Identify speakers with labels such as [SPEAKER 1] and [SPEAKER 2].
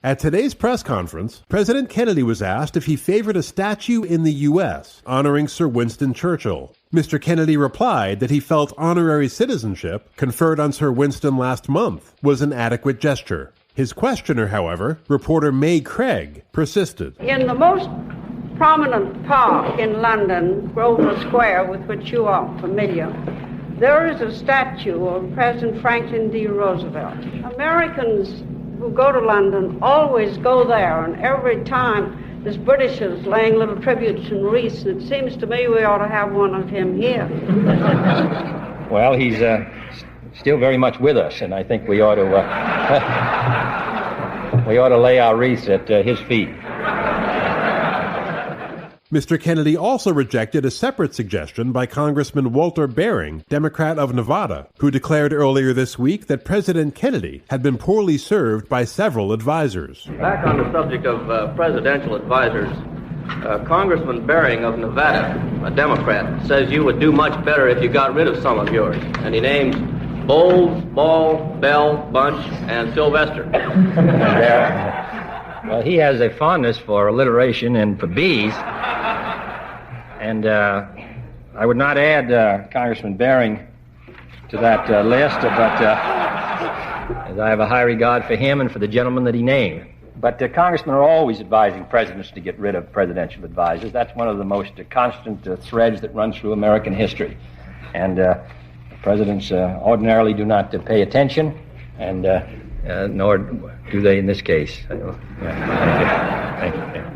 [SPEAKER 1] At today's press conference, President Kennedy was asked if he favored a statue in the U.S. honoring Sir Winston Churchill. Mr. Kennedy replied that he felt honorary citizenship conferred on Sir Winston last month was an adequate gesture. His questioner, however, reporter May Craig, persisted.
[SPEAKER 2] In the most prominent park in London, Grosvenor Square, with which you are familiar, there is a statue of President Franklin D. Roosevelt. Americans who go to London always go there, and every time there's Britishers laying little tributes and wreaths, and it seems to me we ought to have one of him here.
[SPEAKER 3] Well, he's still very much with us, and I think we ought to lay our wreaths at his feet.
[SPEAKER 1] Mr. Kennedy also rejected a separate suggestion by Congressman Walter Bering, Democrat of Nevada, who declared earlier this week that President Kennedy had been poorly served by several advisors.
[SPEAKER 4] Back on the subject of presidential advisors, Congressman Bering of Nevada, a Democrat, says you would do much better if you got rid of some of yours. And he names Bowles, Ball, Bell, Bunch, and Sylvester.
[SPEAKER 3] Well, he has a fondness for alliteration and for bees. And I would not add Congressman Bering to that list, but as I have a high regard for him and for the gentleman that he named. But congressmen are always advising presidents to get rid of presidential advisors. That's one of the most constant threads that runs through American history. And presidents ordinarily do not pay attention, and nor do they in this case. Thank you. Thank you.